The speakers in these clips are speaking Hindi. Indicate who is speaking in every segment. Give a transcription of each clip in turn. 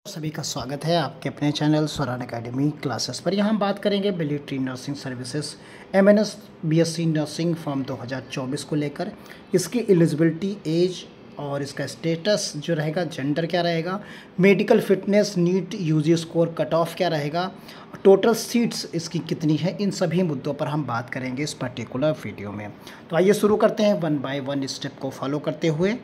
Speaker 1: सभी का स्वागत है आपके अपने चैनल स्वरान एकेडमी क्लासेस पर। यहाँ हम बात करेंगे military nursing services MNS BSc nursing form 2024 को लेकर। इसकी एलिजिबिलिटी एज और इसका स्टेटस जो रहेगा, जेंडर क्या रहेगा, medical fitness, NEET UG score, cut off क्या रहेगा, टोटल सीट्स इसकी कितनी है, इन सभी मुद्दों पर हम बात करेंगे इस पर्टिकुलर वीडियो में। तो आइए शुरू करते हैं वन बाय वन स्टेप को फॉलो करते हुए।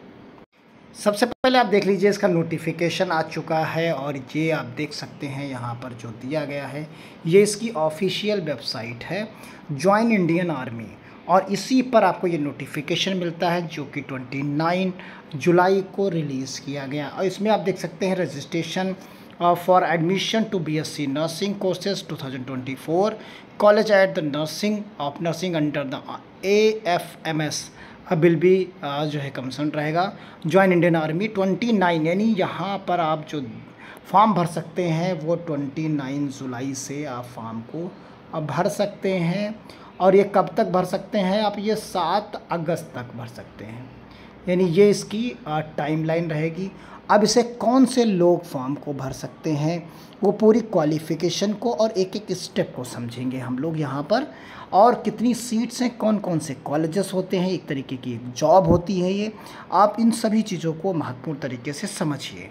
Speaker 1: सबसे पहले आप देख लीजिए, इसका नोटिफिकेशन आ चुका है और ये आप देख सकते हैं यहाँ पर जो दिया गया है, ये इसकी ऑफिशियल वेबसाइट है ज्वाइन इंडियन आर्मी, और इसी पर आपको ये नोटिफिकेशन मिलता है जो कि 29 जुलाई को रिलीज़ किया गया। और इसमें आप देख सकते हैं registration for admission to BSc nursing courses 2024 college at the nursing under the AFMS will भी जो है कंसर्न रहेगा ज्वाइन इंडियन आर्मी 29, यानी यहाँ पर आप जो फॉर्म भर सकते हैं वो 29 जुलाई से आप फॉर्म को भर सकते हैं। और ये कब तक भर सकते हैं आप, ये 7 अगस्त तक भर सकते हैं, यानी ये इसकी टाइमलाइन रहेगी। अब इसे कौन से लोग फॉर्म को भर सकते हैं, वो पूरी क्वालिफ़िकेशन को और एक एक स्टेप को समझेंगे हम लोग यहाँ पर, और कितनी सीट्स हैं, कौन कौन से कॉलेजेस होते हैं, एक तरीके की एक जॉब होती है ये। आप इन सभी चीज़ों को महत्वपूर्ण तरीके से समझिए।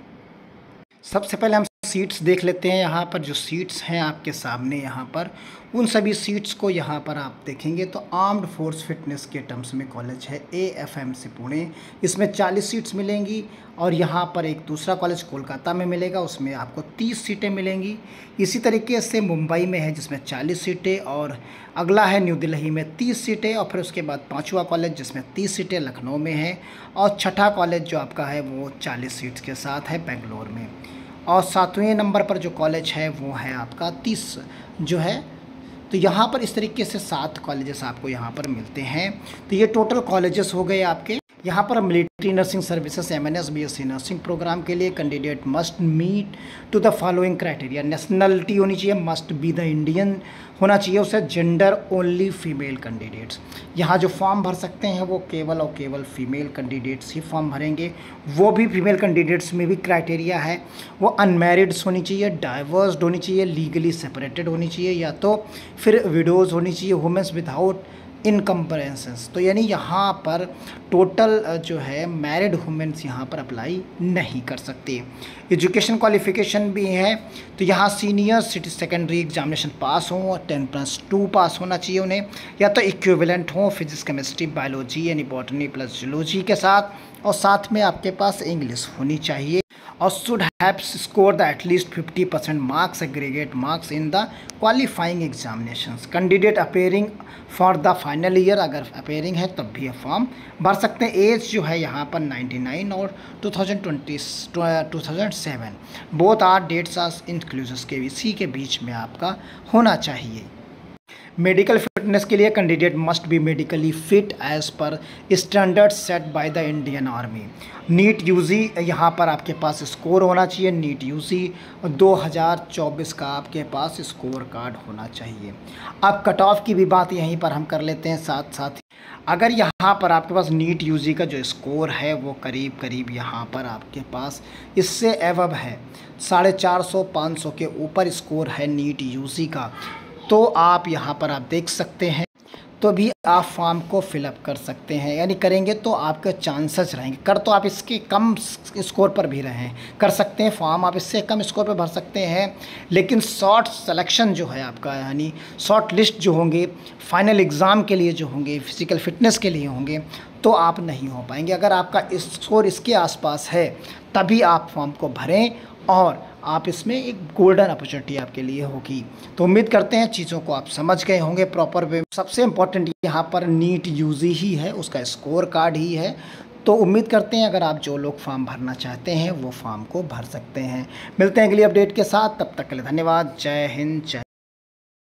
Speaker 1: सबसे पहले हम सीट्स देख लेते हैं। यहाँ पर जो सीट्स हैं आपके सामने, यहाँ पर उन सभी सीट्स को यहाँ पर आप देखेंगे तो आर्म्ड फोर्स फिटनेस के टर्म्स में कॉलेज है AFMC पुणे, इसमें 40 सीट्स मिलेंगी। और यहाँ पर एक दूसरा कॉलेज कोलकाता में मिलेगा, उसमें आपको 30 सीटें मिलेंगी। इसी तरीके से मुंबई में है जिसमें 40 सीटें, और अगला है न्यू दिल्ली में 30 सीटें, और फिर उसके बाद पाँचवा कॉलेज जिसमें 30 सीटें लखनऊ में है, और छठा कॉलेज जो आपका है वो 40 सीट्स के साथ है बेंगलोर में। और 7वें नंबर पर जो कॉलेज है वो है आपका 30 जो है। तो यहाँ पर इस तरीके से 7 कॉलेजेस आपको यहाँ पर मिलते हैं। तो ये टोटल कॉलेजेस हो गए आपके। यहाँ पर military nursing services MNS BSc nursing program के लिए candidate must meet to the following criteria. Nationality होनी चाहिए, मस्ट बी द इंडियन होना चाहिए उसे, जेंडर ओनली फीमेल कैंडिडेट्स। यहाँ जो फॉर्म भर सकते हैं वो केवल और केवल फीमेल कैंडिडेट्स ही फॉर्म भरेंगे। वो भी फीमेल कैंडिडेट्स में भी क्राइटेरिया है, वो अनमैरिड्स होनी चाहिए, डाइवर्स्ड होनी चाहिए, लीगली सेपरेटेड होनी चाहिए, या तो फिर विडोज़ होनी चाहिए, वुमेंस विदाउट इनकम्परेंसेस। तो यानी यहाँ पर टोटल जो है मैरिड वुमेन्स यहाँ पर अप्लाई नहीं कर सकती। एजुकेशन क्वालिफिकेशन भी है, तो यहाँ सीनियर सिटी सेकेंडरी एग्जामिनेशन पास हों और 10+2 पास होना चाहिए उन्हें, या तो इक्विवेलेंट हों फिजिक्स केमिस्ट्री बायोलॉजी यानी बॉटनी प्लस जूलॉजी के साथ, और साथ में आपके पास इंग्लिश होनी चाहिए, और should have score the at least 50% marks aggregate marks in the qualifying examinations. Candidate appearing for the final year, अगर अपेयरिंग है तब भी फॉर्म भर सकते हैं। एज जो है यहाँ पर 99 और 2007 both are dates are inclusive के इसी के बीच में आपका होना चाहिए। मेडिकल फिटनेस के लिए candidate must be medically fit as per standard set by the Indian army. NEET UG यहाँ पर आपके पास स्कोर होना चाहिए, नीट यूजी 2024 का आपके पास स्कोर कार्ड होना चाहिए। अब कट ऑफ की भी बात यहीं पर हम कर लेते हैं साथ साथ। अगर यहाँ पर आपके पास नीट यूजी का जो स्कोर है वो करीब करीब यहाँ पर आपके पास इससे एवब है, 450-500 के ऊपर स्कोर है नीट यूजी का, तो आप यहाँ पर आप देख सकते हैं, तो भी आप फॉर्म को फिलअप कर सकते हैं। यानी करेंगे तो आपके चांसेस रहेंगे, कर तो आप इसके कम स्कोर पर भी रहें कर सकते हैं, फॉर्म आप इससे कम स्कोर पर भर सकते हैं, लेकिन शॉर्ट सिलेक्शन जो है आपका, यानी शॉर्ट लिस्ट जो होंगे फाइनल एग्ज़ाम के लिए जो होंगे, फिजिकल फिटनेस के लिए होंगे, तो आप नहीं हो पाएंगे। अगर आपका स्कोर इसके आसपास है तभी आप फॉर्म को भरें, और आप इसमें एक गोल्डन अपॉर्चुनिटी आपके लिए होगी। तो उम्मीद करते हैं चीज़ों को आप समझ गए होंगे प्रॉपर वे। सबसे इम्पॉर्टेंट यहाँ पर नीट यूजी ही है, उसका स्कोर कार्ड ही है। तो उम्मीद करते हैं अगर आप जो लोग फॉर्म भरना चाहते हैं वो फॉर्म को भर सकते हैं। मिलते हैं अगली अपडेट के साथ, तब तक के लिए धन्यवाद। जय हिंद, जय